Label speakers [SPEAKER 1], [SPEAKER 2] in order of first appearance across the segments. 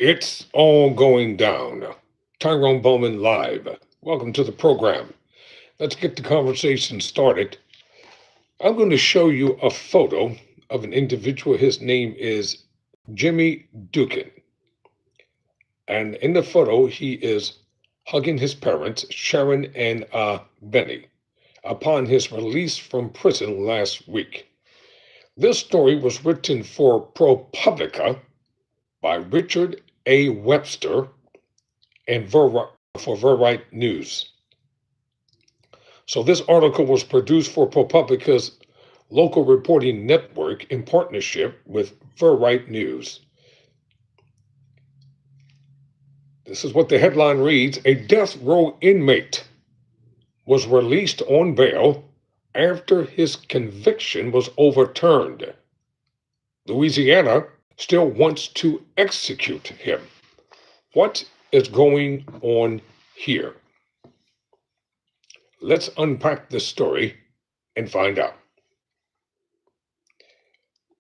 [SPEAKER 1] It's all going down. Tyrone Bowman live. Welcome to the program. Let's get the conversation started. I'm going to show you a photo of an individual. His name is Jimmy Dugan. And in the photo, he is hugging his parents, Sharon and Benny, upon his release from prison last week. This story was written for ProPublica by Richard A. Webster and for Verite News. So this article was produced for ProPublica's local reporting network in partnership with Verite News. This is what the headline reads: a death row inmate was released on bail after his conviction was overturned. Louisiana still wants to execute him. What is going on here? Let's unpack this story and find out.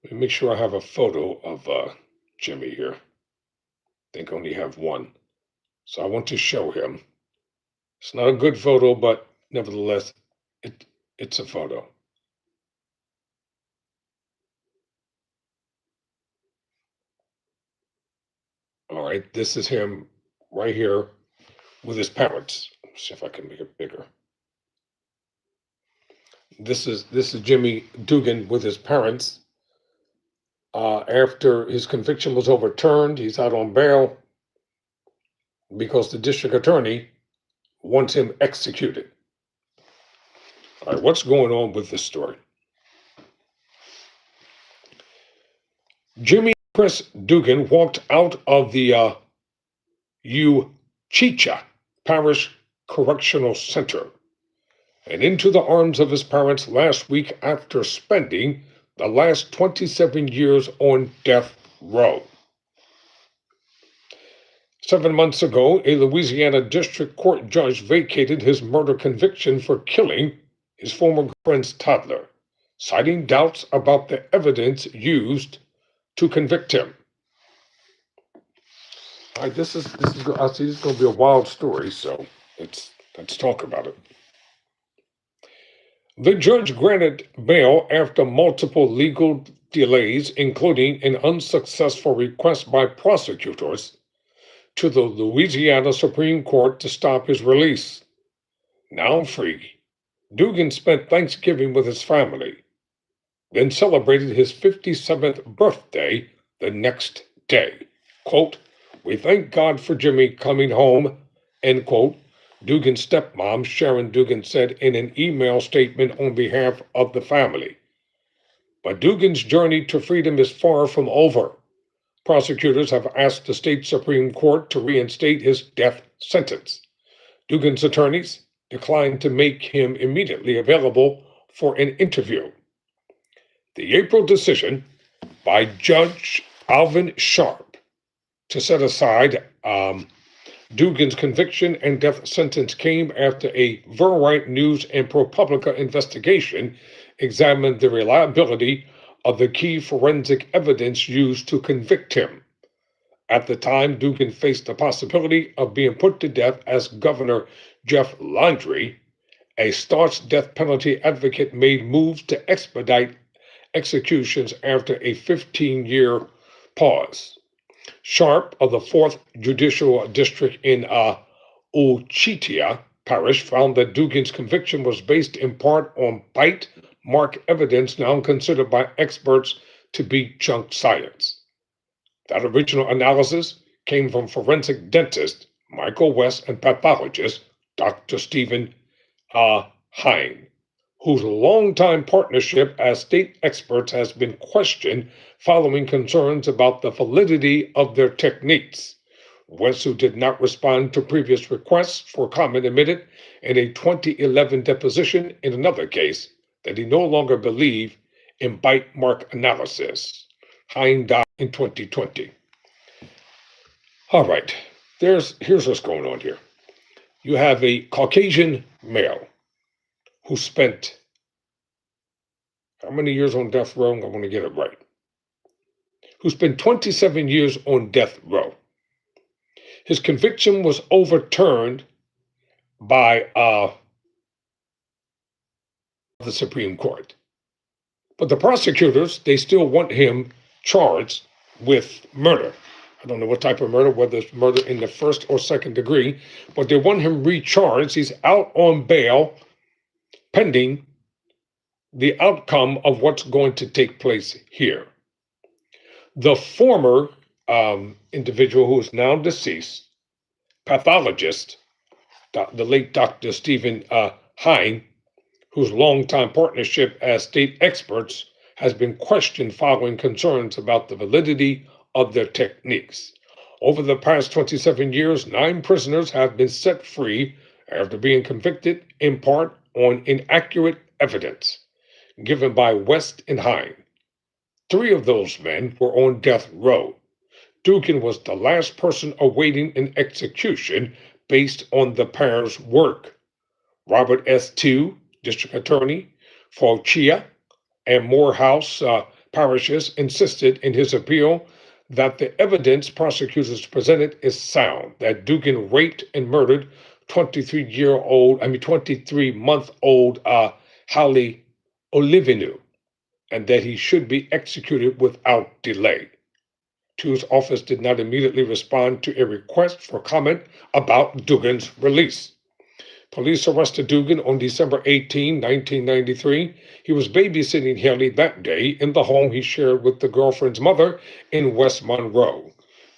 [SPEAKER 1] Let me make sure I have a photo of Jimmy here. I think I only have one. So I want to show him. It's not a good photo, but nevertheless, it's a photo. All right, this is him right here with his parents. Let's see if I can make it bigger. This is Jimmy Dugan with his parents. After his conviction was overturned, he's out on bail because the district attorney wants him executed. All right, what's going on with this story? Jimmy Chris Dugan walked out of the Uchicha Parish Correctional Center and into the arms of his parents last week after spending the last 27 years on death row. 7 months ago, a Louisiana district court judge vacated his murder conviction for killing his former girlfriend's toddler, citing doubts about the evidence used to convict him. All right, this is I see this is going to be a wild story, so let's talk about it. The judge granted bail after multiple legal delays, including an unsuccessful request by prosecutors to the Louisiana Supreme Court to stop his release. Now free, Dugan spent Thanksgiving with his family, then celebrated his 57th birthday the next day. Quote, "We thank God for Jimmy coming home," end quote, Dugan's stepmom, Sharon Dugan, said in an email statement on behalf of the family. But Dugan's journey to freedom is far from over. Prosecutors have asked the state Supreme Court to reinstate his death sentence. Dugan's attorneys declined to make him immediately available for an interview. The April decision by Judge Alvin Sharp to set aside Dugan's conviction and death sentence came after a Verite News and ProPublica investigation examined the reliability of the key forensic evidence used to convict him. At the time, Dugan faced the possibility of being put to death as Governor Jeff Landry, a staunch death penalty advocate, made moves to expedite executions after a 15-year pause. Sharp of the 4th Judicial District in Uchitia Parish found that Dugan's conviction was based in part on bite mark evidence now considered by experts to be junk science. That original analysis came from forensic dentist Michael West and pathologist Dr. Stephen Hine, whose longtime partnership as state experts has been questioned following concerns about the validity of their techniques. West, who did not respond to previous requests for comment, admitted in a 2011 deposition in another case that he no longer believed in bite mark analysis. Hine died in 2020. All right, here's what's going on here. You have a Caucasian male who spent how many years on death row? I want to get it right. Who spent 27 years on death row. His conviction was overturned by the Supreme Court. But the prosecutors, they still want him charged with murder. I don't know what type of murder, whether it's murder in the first or second degree, but they want him recharged. He's out on bail pending the outcome of what's going to take place here. The former individual who is now deceased, pathologist, the late Dr. Stephen Hine, whose longtime partnership as state experts has been questioned following concerns about the validity of their techniques. Over the past 27 years, 9 prisoners have been set free after being convicted in part on inaccurate evidence given by West and Hine. 3 of those men were on death row. Dugan was the last person awaiting an execution based on the pair's work. Robert S. Tew, district attorney for Chia and Morehouse parishes, insisted in his appeal that the evidence prosecutors presented is sound, that Dugan raped and murdered 23-month-old Holly Olivinu, and that he should be executed without delay. Tew's office did not immediately respond to a request for comment about Dugan's release. Police arrested Dugan on December 18, 1993. He was babysitting Haley that day in the home he shared with the girlfriend's mother in West Monroe.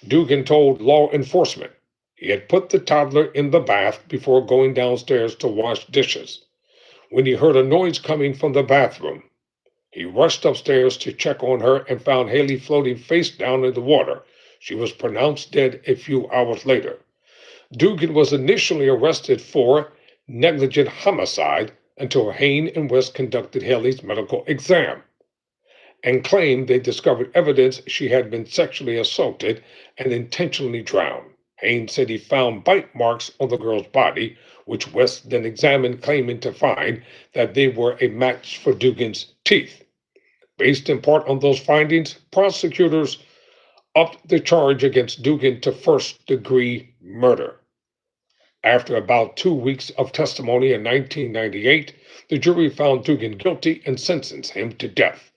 [SPEAKER 1] Dugan told law enforcement he had put the toddler in the bath before going downstairs to wash dishes. When he heard a noise coming from the bathroom, he rushed upstairs to check on her and found Haley floating face down in the water. She was pronounced dead a few hours later. Dugan was initially arrested for negligent homicide until Hain and West conducted Haley's medical exam and claimed they discovered evidence she had been sexually assaulted and intentionally drowned. Hain said he found bite marks on the girl's body, which West then examined, claiming to find that they were a match for Dugan's teeth. Based in part on those findings, prosecutors upped the charge against Dugan to first-degree murder. After about 2 weeks of testimony in 1998, the jury found Dugan guilty and sentenced him to death.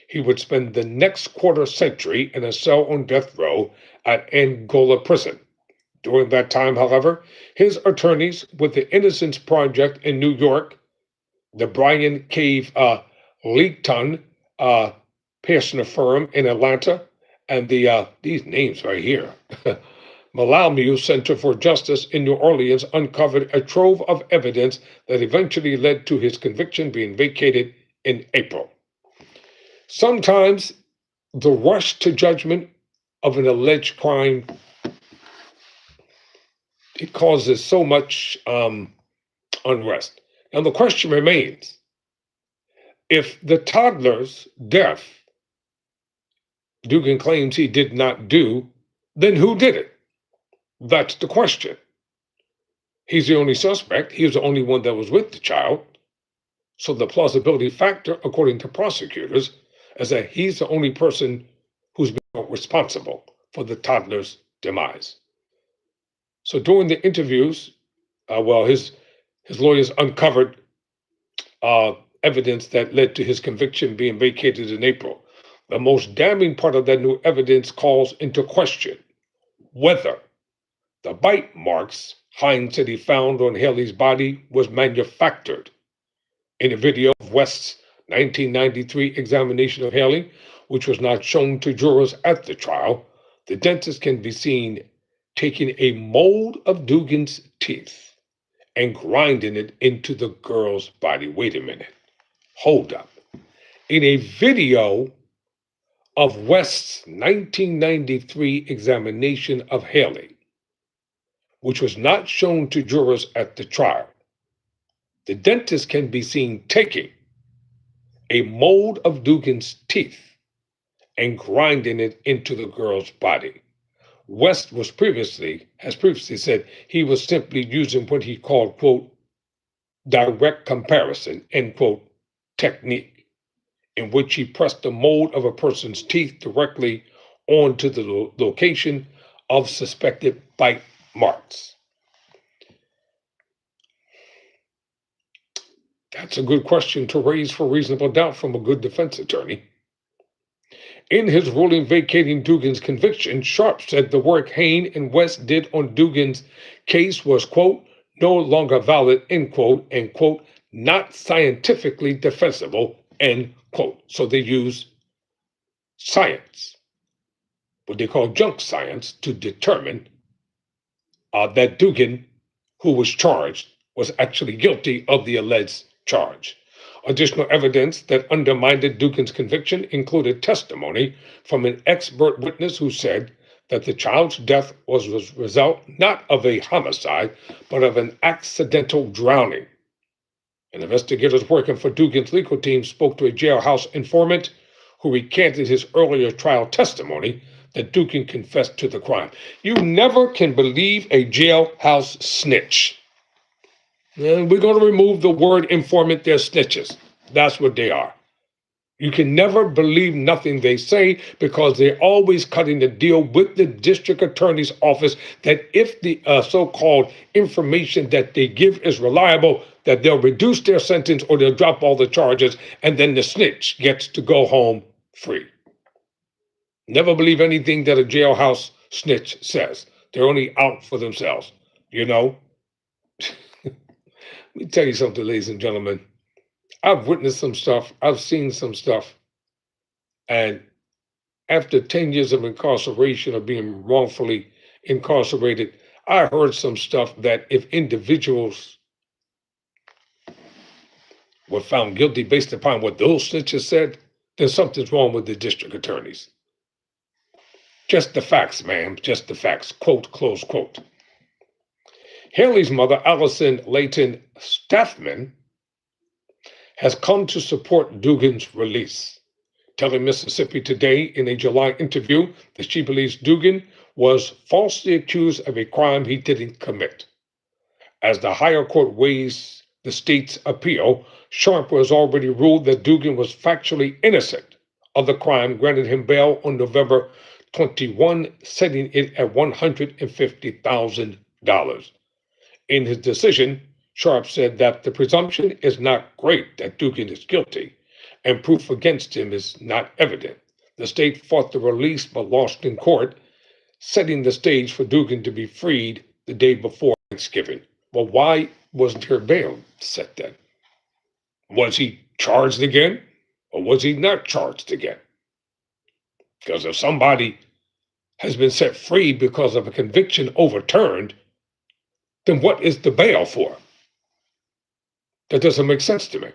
[SPEAKER 1] He would spend the next quarter-century in a cell on death row at Angola Prison. During that time, however, his attorneys with the Innocence Project in New York, the Brian Cave Leaton Pearson firm in Atlanta, and these names right here, Malamu Center for Justice in New Orleans, uncovered a trove of evidence that eventually led to his conviction being vacated in April. Sometimes the rush to judgment of an alleged crime, it causes so much unrest. Now the question remains, if the toddler's death Dugan claims he did not do, then who did it? That's the question. He's the only suspect. He was the only one that was with the child. So the plausibility factor, according to prosecutors, is that he's the only person who's been responsible for the demise. So during the interviews, his lawyers uncovered evidence that led to his conviction being vacated in April. The most damning part of that new evidence calls into question whether the bite marks Hines said he found on Haley's body was manufactured. In a video of West's 1993 examination of Haley, which was not shown to jurors at the trial, the dentist can be seen taking a mold of Dugan's teeth and grinding it into the girl's body. Wait a minute. Hold up. In a video of West's 1993 examination of Haley, which was not shown to jurors at the trial, the dentist can be seen taking a mold of Dugan's teeth and grinding it into the girl's body. West has previously said he was simply using what he called, quote, direct comparison, end quote, technique, in which he pressed the mold of a person's teeth directly onto the location of suspected bite Marks? That's a good question to raise for reasonable doubt from a good defense attorney. In his ruling vacating Dugan's conviction, Sharp said the work Hain and West did on Dugan's case was, quote, no longer valid, end quote, and, quote, not scientifically defensible, end quote. So they use science, what they call junk science, to determine that Dugan, who was charged, was actually guilty of the alleged charge. Additional evidence that undermined Dugan's conviction included testimony from an expert witness who said that the child's death was the result not of a homicide, but of an accidental drowning. And investigators working for Dugan's legal team spoke to a jailhouse informant who recanted his earlier trial testimony that Dugan confessed to the crime. You never can believe a jailhouse snitch. And we're going to remove the word informant. They're snitches. That's what they are. You can never believe nothing they say because they're always cutting the deal with the district attorney's office that if the so-called information that they give is reliable, that they'll reduce their sentence or they'll drop all the charges, and then the snitch gets to go home free. Never believe anything that a jailhouse snitch says. They're only out for themselves, you know? Let me tell you something, ladies and gentlemen. I've witnessed some stuff. I've seen some stuff. And after 10 years of incarceration or being wrongfully incarcerated, I heard some stuff that if individuals were found guilty based upon what those snitches said, then something's wrong with the district attorneys. Just the facts, ma'am. Just the facts. Quote, close quote. Haley's mother, Allison Layton Staffman, has come to support Dugan's release, telling Mississippi Today in a July interview that she believes Dugan was falsely accused of a crime he didn't commit. As the higher court weighs the state's appeal, Sharp has already ruled that Dugan was factually innocent of the crime, granted him bail on November 21, setting it at $150,000. In his decision, Sharp said that the presumption is not great that Dugan is guilty, and proof against him is not evident. The state fought the release but lost in court, setting the stage for Dugan to be freed the day before Thanksgiving. Well, why wasn't her bail set then? Was he charged again, or was he not charged again? Because if somebody has been set free because of a conviction overturned, then what is the bail for? That doesn't make sense to me.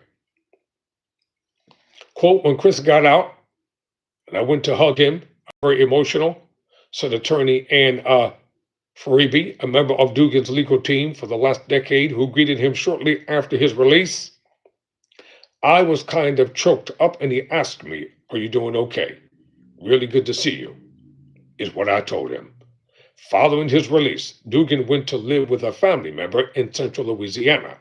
[SPEAKER 1] Quote, when Chris got out, and I went to hug him, very emotional, said attorney Ann Faribi, a member of Dugan's legal team for the last decade, who greeted him shortly after his release. I was kind of choked up, and he asked me, are you doing okay? Really good to see you, is what I told him. Following his release, Dugan went to live with a family member in central Louisiana.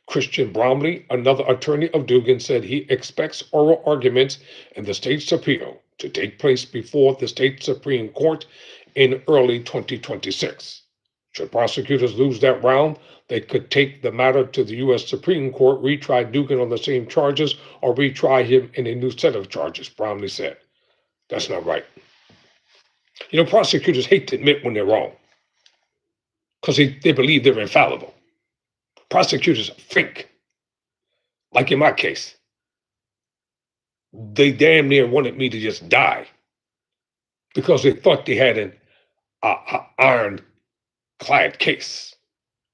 [SPEAKER 1] Christian Bromley, another attorney of Dugan, said he expects oral arguments in the state's appeal to take place before the state Supreme Court in early 2026. Should prosecutors lose that round, they could take the matter to the U.S. Supreme Court, retry Dugan on the same charges, or retry him in a new set of charges, Bromley said. That's not right. You know, prosecutors hate to admit when they're wrong because they believe they're infallible. Prosecutors think, like in my case, they damn near wanted me to just die because they thought they had an ironclad case.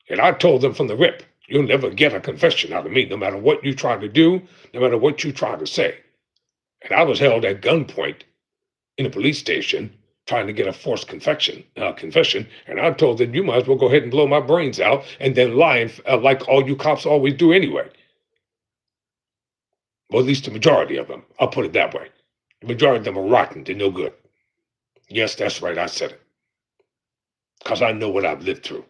[SPEAKER 1] And I told them from the rip, you'll never get a confession out of me, no matter what you try to do, no matter what you try to say. And I was held at gunpoint in a police station trying to get a forced confession, and I told them, you might as well go ahead and blow my brains out and then lie like all you cops always do anyway. Well, at least the majority of them. I'll put it that way. The majority of them are rotten. They're no good. Yes, that's right. I said it. Because I know what I've lived through.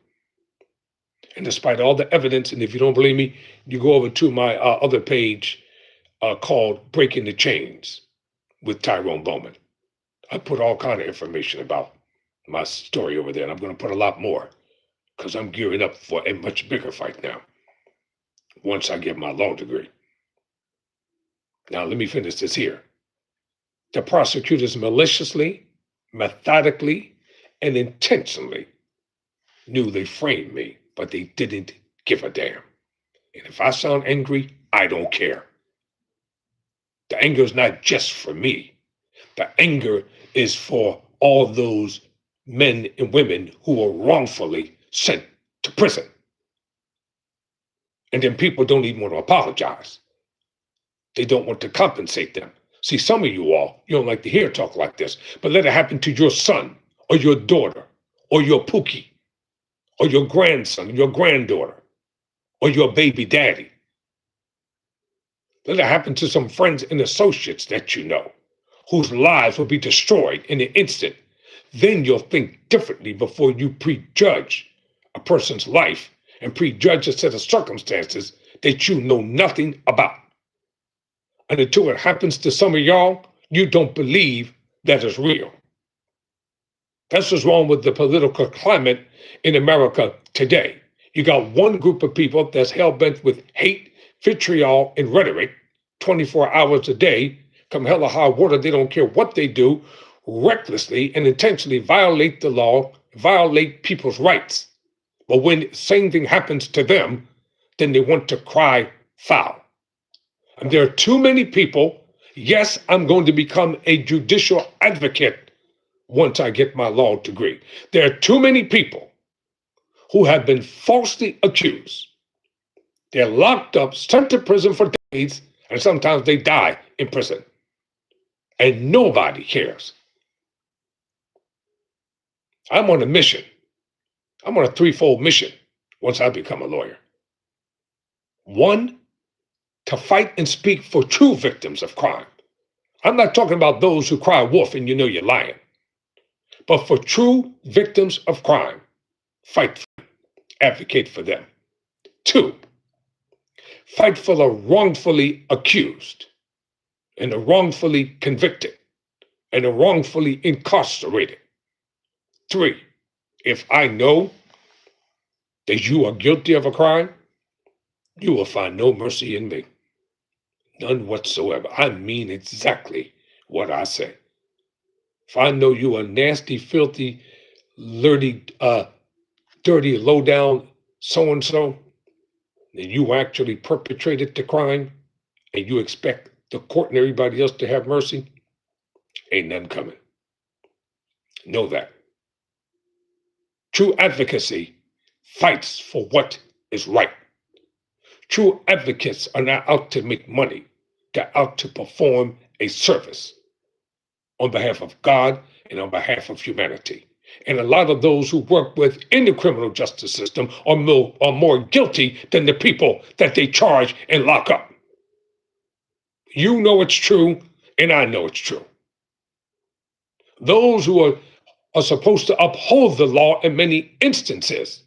[SPEAKER 1] And despite all the evidence, and if you don't believe me, you go over to my other page called Breaking the Chains with Tyrone Bowman. I put all kind of information about my story over there, and I'm going to put a lot more because I'm gearing up for a much bigger fight now once I get my law degree. Now, let me finish this here. The prosecutors maliciously, methodically, and intentionally knew they framed me, but they didn't give a damn. And if I sound angry, I don't care. The anger is not just for me. The anger is for all those men and women who were wrongfully sent to prison. And then people don't even want to apologize. They don't want to compensate them. See, some of you all, you don't like to hear talk like this, but let it happen to your son or your daughter or your pookie or your grandson, your granddaughter, or your baby daddy. Let it happen to some friends and associates that you know, whose lives will be destroyed in an instant. Then you'll think differently before you prejudge a person's life and prejudge a set of circumstances that you know nothing about. And until it happens to some of y'all, you don't believe that is real. That's what's wrong with the political climate in America today. You got one group of people that's hell-bent with hate, vitriol, and rhetoric 24 hours a day. Come hell or high water, they don't care what they do, recklessly and intentionally violate the law, violate people's rights. But when the same thing happens to them, then they want to cry foul. And there are too many people. Yes, I'm going to become a judicial advocate once I get my law degree. There are too many people who have been falsely accused. They're locked up, sent to prison for decades, and sometimes they die in prison. And nobody cares. I'm on a mission. I'm on a threefold mission once I become a lawyer. One, to fight and speak for true victims of crime. I'm not talking about those who cry wolf and you know you're lying. But for true victims of crime, fight for them, advocate for them. Two, fight for the wrongfully accused and the wrongfully convicted and the wrongfully incarcerated. Three, if I know that you are guilty of a crime, you will find no mercy in me. None whatsoever. I mean exactly what I say. If I know you are nasty, filthy, dirty, low down so-and-so, and you actually perpetrated the crime, and you expect the court and everybody else to have mercy, ain't none coming. Know that. True advocacy fights for what is right. True advocates are not out to make money. They're out to perform a service on behalf of God and on behalf of humanity. And a lot of those who work within the criminal justice system are more guilty than the people that they charge and lock up. You know it's true, and I know it's true. Those who are supposed to uphold the law in many instances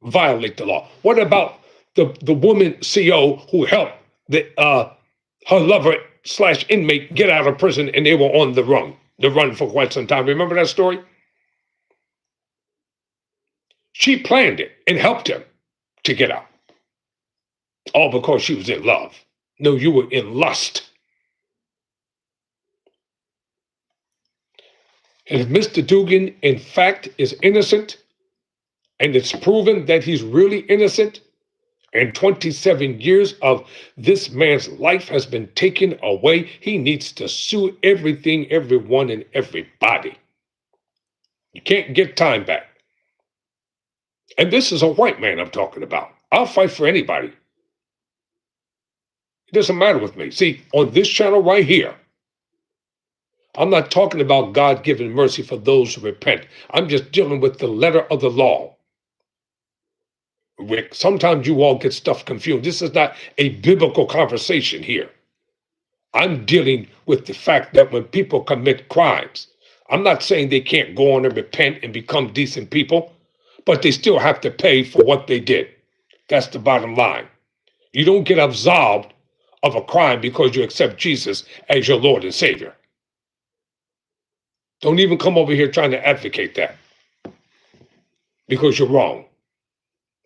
[SPEAKER 1] violate the law. What about the woman CO who helped her lover / inmate get out of prison and they were on the run for quite some time? Remember that story? She planned it and helped him to get out. All because she was in love. No, you were in lust. And if Mr. Dugan, in fact, is innocent, and it's proven that he's really innocent, and 27 years of this man's life has been taken away, he needs to sue everything, everyone, and everybody. You can't get time back. And this is a white man I'm talking about. I'll fight for anybody. It doesn't matter with me. See, on this channel right here, I'm not talking about God giving mercy for those who repent. I'm just dealing with the letter of the law. Rick, sometimes you all get stuff confused. This is not a biblical conversation here. I'm dealing with the fact that when people commit crimes, I'm not saying they can't go on and repent and become decent people, but they still have to pay for what they did. That's the bottom line. You don't get absolved of a crime because you accept Jesus as your Lord and Savior. Don't even come over here trying to advocate that, because you're wrong.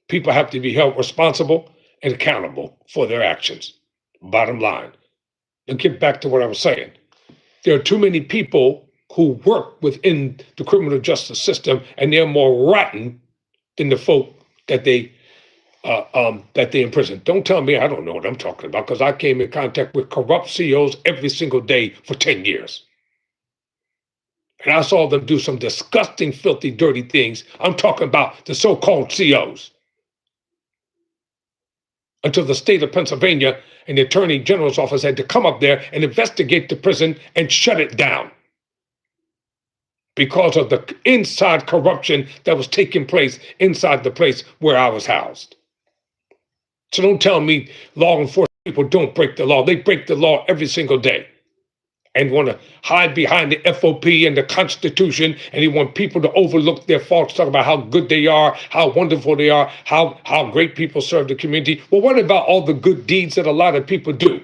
[SPEAKER 1] People have to be held responsible and accountable for their actions. Bottom line. And get back to what I was saying. There are too many people who work within the criminal justice system, and they're more rotten than the folk that they imprison. Don't tell me I don't know what I'm talking about, because I came in contact with corrupt CEOs every single day for 10 years. And I saw them do some disgusting, filthy, dirty things. I'm talking about the so-called CEOs. Until the state of Pennsylvania and the Attorney General's office had to come up there and investigate the prison and shut it down because of the inside corruption that was taking place inside the place where I was housed. So don't tell me law enforcement people don't break the law. They break the law every single day and want to hide behind the FOP and the Constitution, and they want people to overlook their faults, talk about how good they are, how wonderful they are, how great people serve the community. Well, what about all the good deeds that a lot of people do?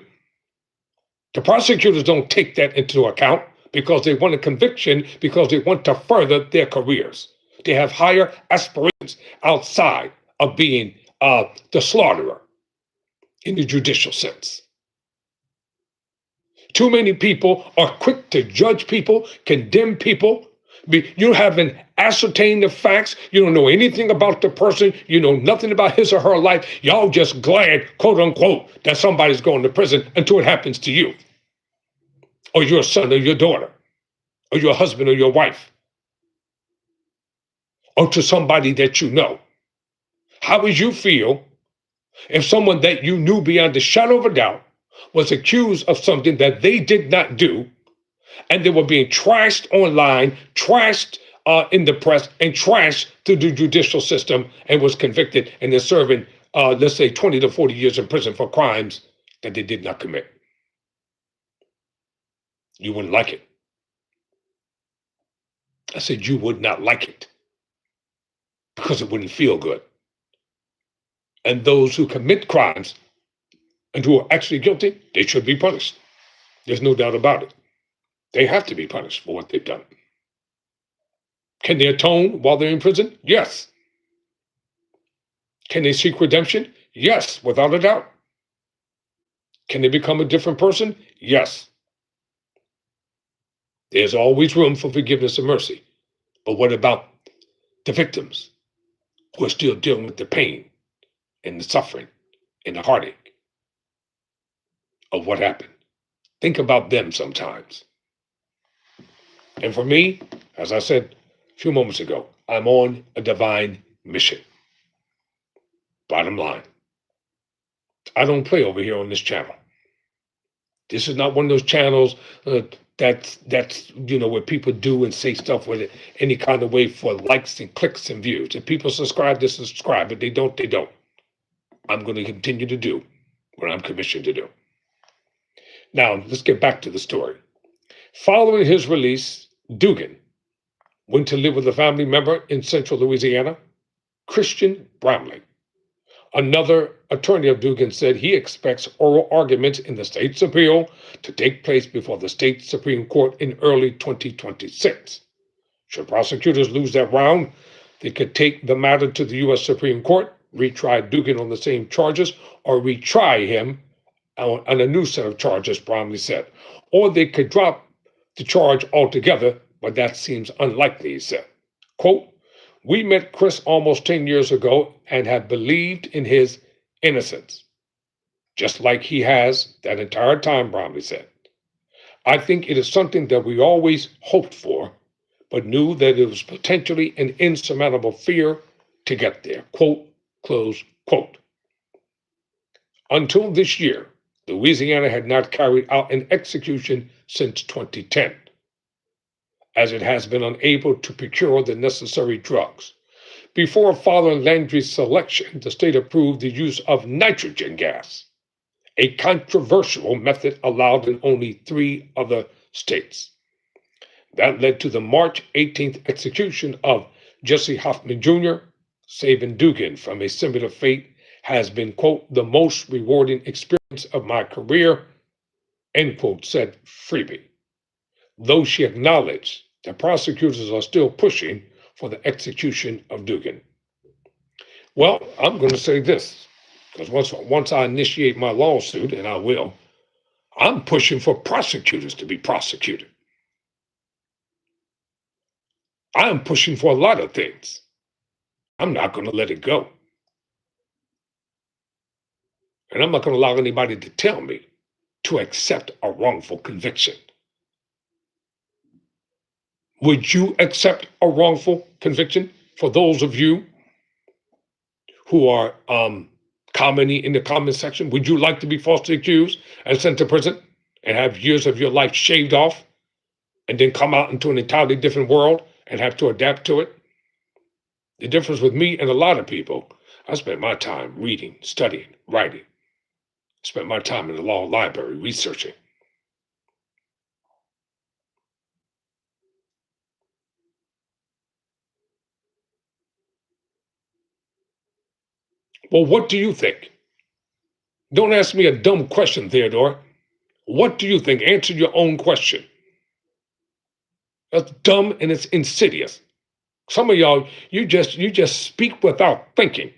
[SPEAKER 1] The prosecutors don't take that into account because they want a conviction, because they want to further their careers. They have higher aspirations outside of being the slaughterer in the judicial sense. Too many people are quick to judge people, condemn people. You haven't ascertained the facts. You don't know anything about the person. You know nothing about his or her life. Y'all just glad, quote unquote, that somebody's going to prison until it happens to you, or your son or your daughter, or your husband or your wife, or to somebody that you know. How would you feel if someone that you knew beyond a shadow of a doubt was accused of something that they did not do, and they were being trashed online, trashed in the press, and trashed through the judicial system, and was convicted and they're serving, let's say, 20 to 40 years in prison for crimes that they did not commit? You wouldn't like it. I said you would not like it, because it wouldn't feel good. And those who commit crimes and who are actually guilty, they should be punished. There's no doubt about it. They have to be punished for what they've done. Can they atone while they're in prison? Yes. Can they seek redemption? Yes, without a doubt. Can they become a different person? Yes. There's always room for forgiveness and mercy. But what about the victims who are still dealing with the pain and the suffering and the heartache of what happened? Think about them sometimes. And for me, as I said a few moments ago, I'm on a divine mission. Bottom line, I don't play over here on this channel. This is not one of those channels that's where people do and say stuff with it any kind of way for likes and clicks and views. If people subscribe, they subscribe. If they don't, they don't. I'm going to continue to do what I'm commissioned to do. Now, let's get back to the story. Following his release, Dugan went to live with a family member in central Louisiana, Christian Bramley. Another attorney of Dugan said he expects oral arguments in the state's appeal to take place before the state Supreme Court in early 2026. Should prosecutors lose that round, they could take the matter to the U.S. Supreme Court, retry Dugan on the same charges, or retry him on a new set of charges, Bromley said. Or they could drop the charge altogether, but that seems unlikely, he said. Quote, "We met Chris almost 10 years ago and have believed in his innocence, just like he has that entire time," Bromley said. "I think it is something that we always hoped for, but knew that it was potentially an insurmountable fear to get there." Quote, close quote. Until this year, Louisiana had not carried out an execution since 2010, as it has been unable to procure the necessary drugs. Before Father Landry's selection, the state approved the use of nitrogen gas, a controversial method allowed in only 3 other states. That led to the March 18th execution of Jesse Hoffman Jr., saving Dugan from a similar fate has been, quote, "the most rewarding experience of my career," end quote, said Freebie. Though she acknowledged the prosecutors are still pushing for the execution of Dugan. Well, I'm going to say this, because once I initiate my lawsuit, and I will, I'm pushing for prosecutors to be prosecuted. I'm pushing for a lot of things. I'm not going to let it go. And I'm not going to allow anybody to tell me to accept a wrongful conviction. Would you accept a wrongful conviction? For those of you who are commenting in the comment section, would you like to be falsely accused and sent to prison and have years of your life shaved off and then come out into an entirely different world and have to adapt to it? The difference with me and a lot of people, I spent my time reading, studying, writing. Spent my time in the law library researching. Well, what do you think? Don't ask me a dumb question, Theodore. What do you think? Answer your own question. That's dumb and it's insidious. Some of y'all, you just speak without thinking.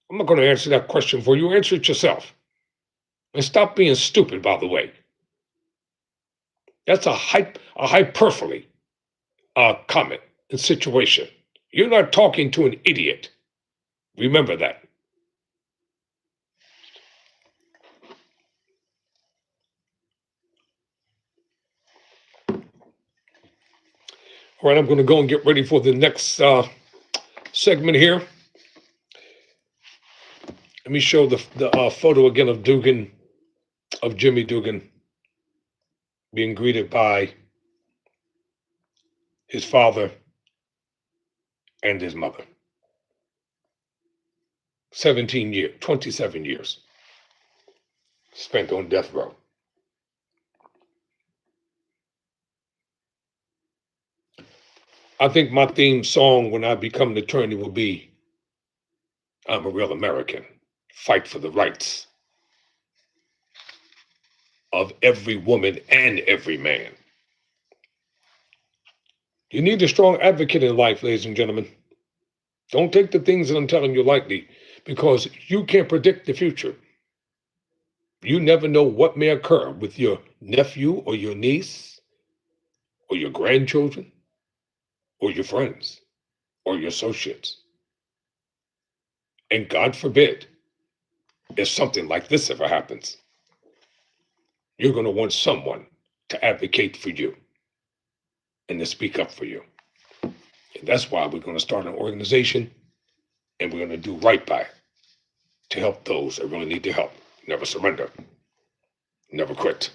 [SPEAKER 1] I'm not going to answer that question for you. Answer it yourself. And stop being stupid, by the way. That's a hyperbole comment and situation. You're not talking to an idiot. Remember that. All right, I'm going to go and get ready for the next segment here. Let me show the photo again of Dugan, of Jimmy Dugan, being greeted by his father and his mother. 27 years spent on death row. I think my theme song when I become an attorney will be, I'm a real American, fight for the rights of every woman and every man. You need a strong advocate in life, ladies and gentlemen. Don't take the things that I'm telling you lightly, because you can't predict the future. You never know what may occur with your nephew or your niece or your grandchildren or your friends or your associates. And God forbid, if something like this ever happens, you're going to want someone to advocate for you and to speak up for you. And that's why we're going to start an organization, and we're going to do right by it to help those that really need the help. Never surrender. Never quit.